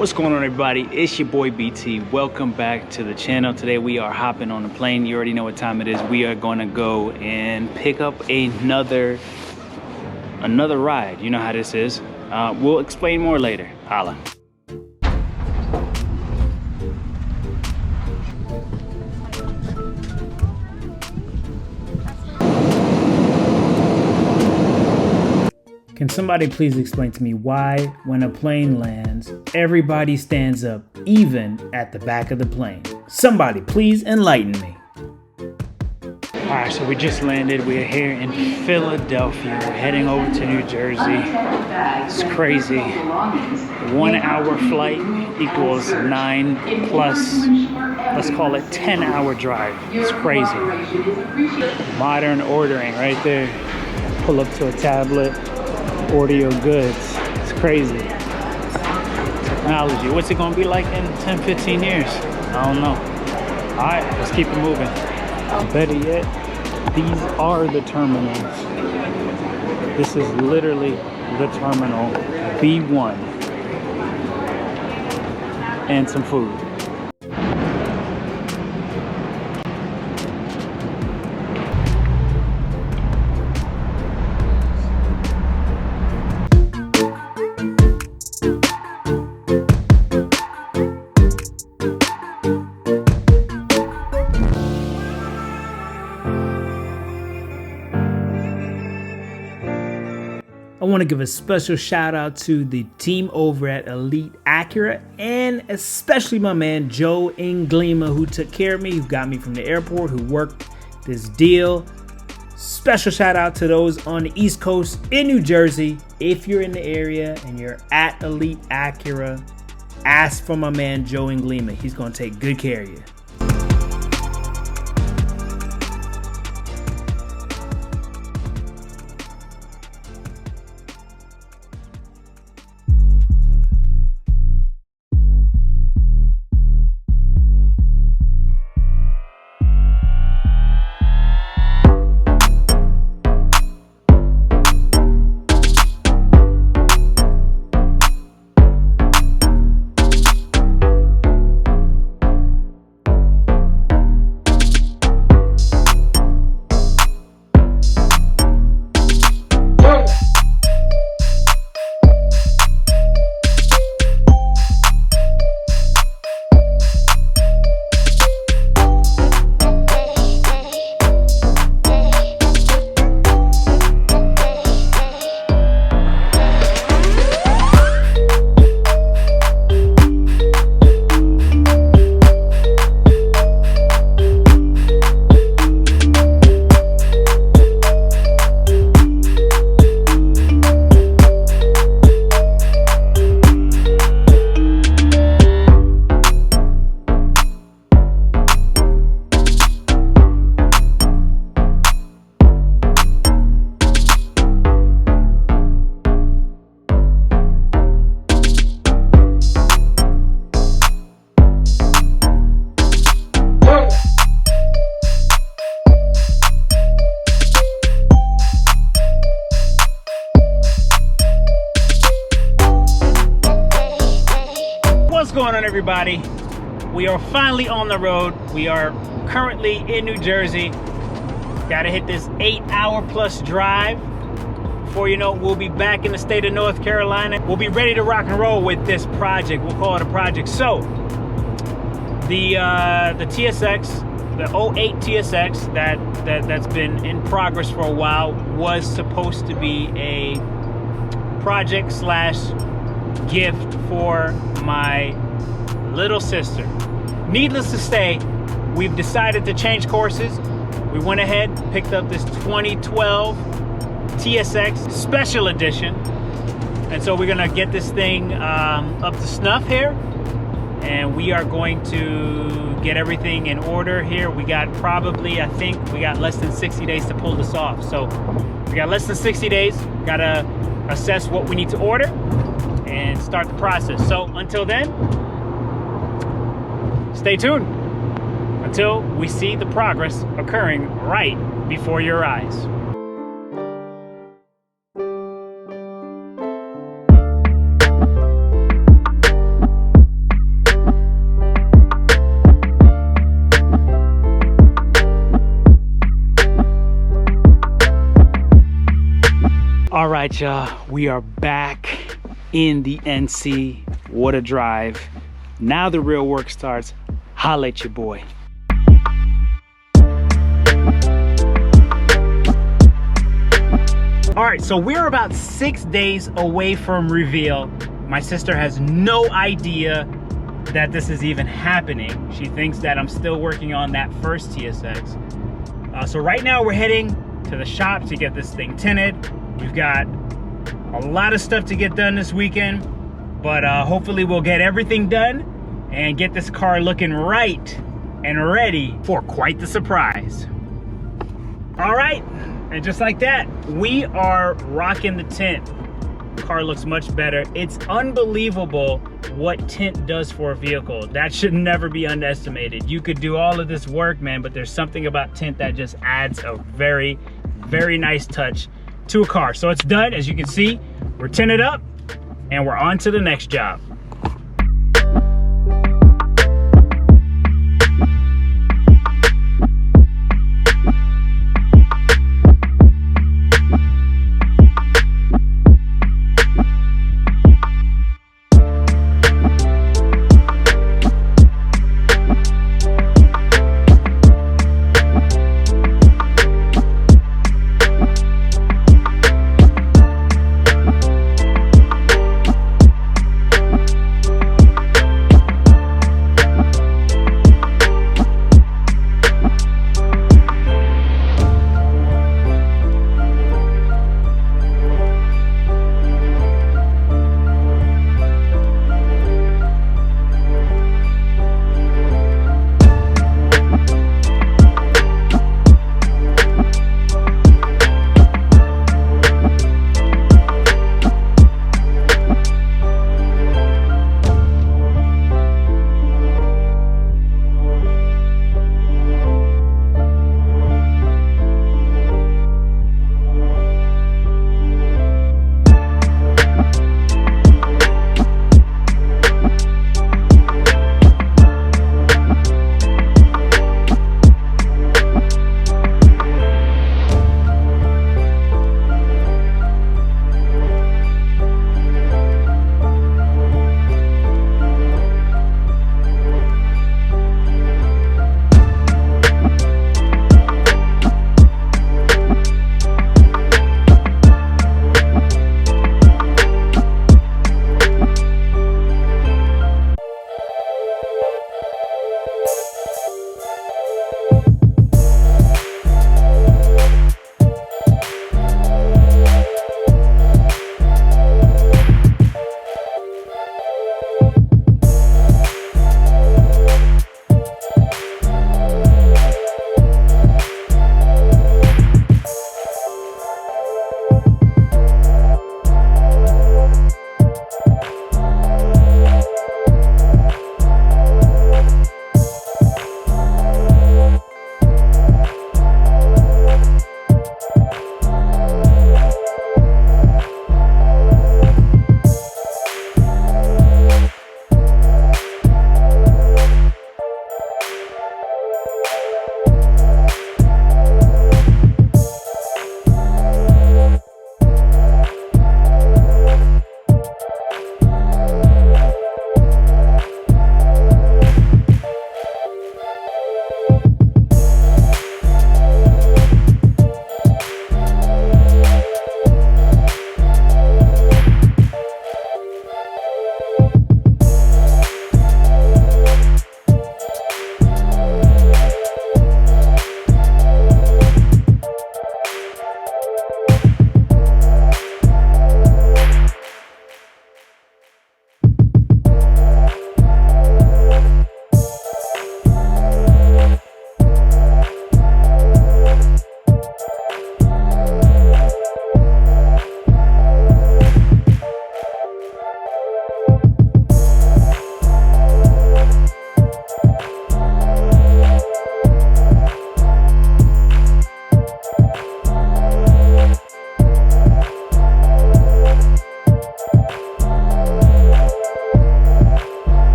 What's going on, everybody? It's your boy BT. Welcome back to the channel. Today we are hopping on a plane. You already know what time it is. We are going to go and pick up another ride. You know how this is. We'll explain more later. Holla. Can somebody please explain to me why, when a plane lands, everybody stands up, even at the back of the plane? Somebody please enlighten me. All right, so we just landed. We are here in Philadelphia. We're heading over to New Jersey. It's crazy. 1 hour flight equals 9 plus, let's call it 10-hour drive. It's crazy. Modern ordering right there. Pull up to a tablet. Order your goods. It's crazy. Technology. What's it gonna be like in 10-15 years? I don't know. Alright, let's keep it moving. Better yet, these are the terminals. This is literally the terminal B1. And some food. I want to give a special shout out to the team over at Elite Acura, and especially my man Joe Inglima, who took care of me, who got me from the airport, who worked this deal. Special shout out to those on the East Coast in New Jersey. If you're in the area and you're at Elite Acura, ask for my man Joe Inglima. He's going to take good care of you. What's going on, everybody? We are finally on the road. We are currently in New Jersey. Gotta hit this 8-hour plus drive. Before you know it, we'll be back in the state of North Carolina. We'll be ready to rock and roll with this project. We'll call it a project. So the TSX, the 08 TSX that's been in progress for a while, was supposed to be a project slash gift for my little sister. Needless to say, we've decided to change courses. We went ahead, picked up this 2012 TSX Special Edition, and so we're gonna get this thing up to snuff here, and we are going to get everything in order here. We got probably, I think we got less than 60 days to pull this off. So we got less than 60 days, gotta assess what we need to order and start the process. So until then, stay tuned until we see the progress occurring right before your eyes. right, y'all, we are back in the NC. What a drive. Now the real work starts. Holla at your boy. All right, so we're about 6 days away from reveal. My sister has no idea that this is even happening. She thinks that I'm still working on that first TSX. So right now we're heading to the shop to get this thing tinted. We've got a lot of stuff to get done this weekend, but hopefully we'll get everything done and get this car looking right and ready for quite the surprise. All right, and just like that, we are rocking the tint. Car looks much better. It's unbelievable what tint does for a vehicle. That should never be underestimated. You could do all of this work, man, but there's something about tint that just adds a very, very nice touch to a car. So it's done. As you can see, we're tinted up and we're on to the next job.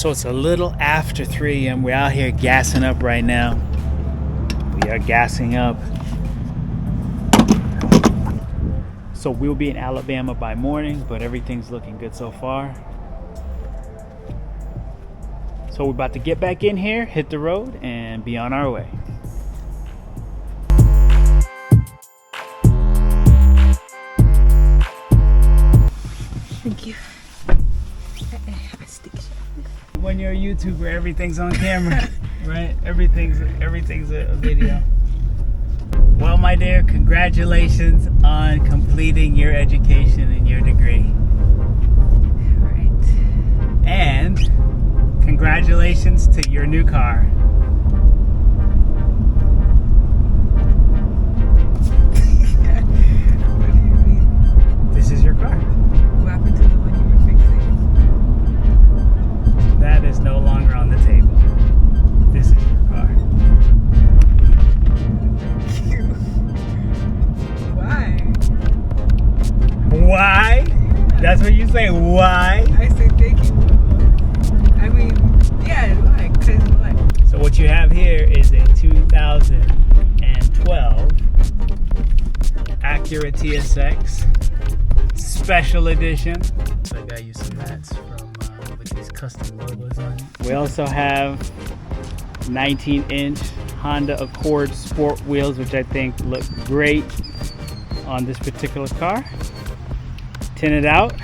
So it's a little after 3 a.m. We're out here gassing up right now. We are gassing up. So we'll be in Alabama by morning, but everything's looking good so far. So we're about to get back in here, hit the road, and be on our way. Thank you. When you're a YouTuber, everything's on camera, right? Everything's a video. Well, my dear, congratulations on completing your education and your degree. All right. And congratulations to your new car. What do you mean? This is your car. What happened to the one you were fixing? That is no longer on the table. This is your car. Why? Why? That's what you say, why? I say thank you. I mean, yeah, why? Because what? So what you have here is a 2012 Acura TSX Special Edition. So I got you some mats from with these custom logos on it. We also have 19-inch Honda Accord sport wheels, which I think look great on this particular car. Tinted out,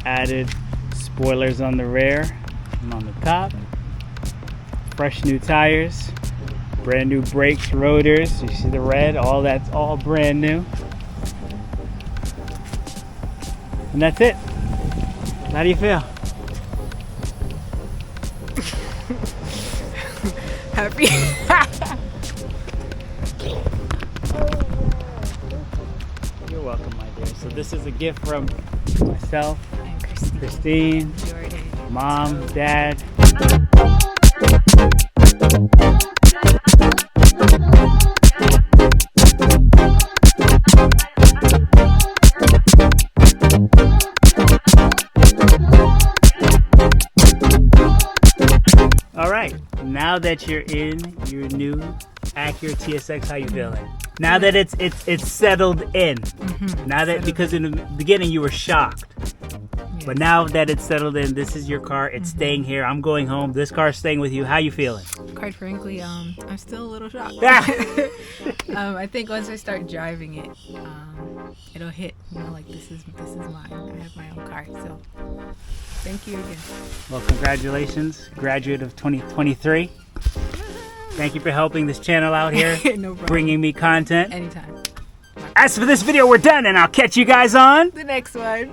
added spoilers on the rear and on the top. Fresh new tires, brand new brakes, rotors. You see the red, all that's all brand new. And that's it. How do you feel? Happy. You're welcome, my dear. So this is a gift from myself, And Christine, Jordan. Mom, Dad. All right, now that you're in your new Acura TSX, how you feeling? Now that it's settled in. Now that, because in the beginning you were shocked. But now that it's settled in, this is your car. It's staying here. I'm going home. This car's staying with you. How you feeling? Quite frankly, I'm still a little shocked. Ah! I think once I start driving it, it'll hit. You know, like this is mine. I have my own car. So thank you again. Well, congratulations, graduate of 2023. Thank you for helping this channel out here, No problem. bringing me content. Anytime. As for this video, we're done, and I'll catch you guys on The next one.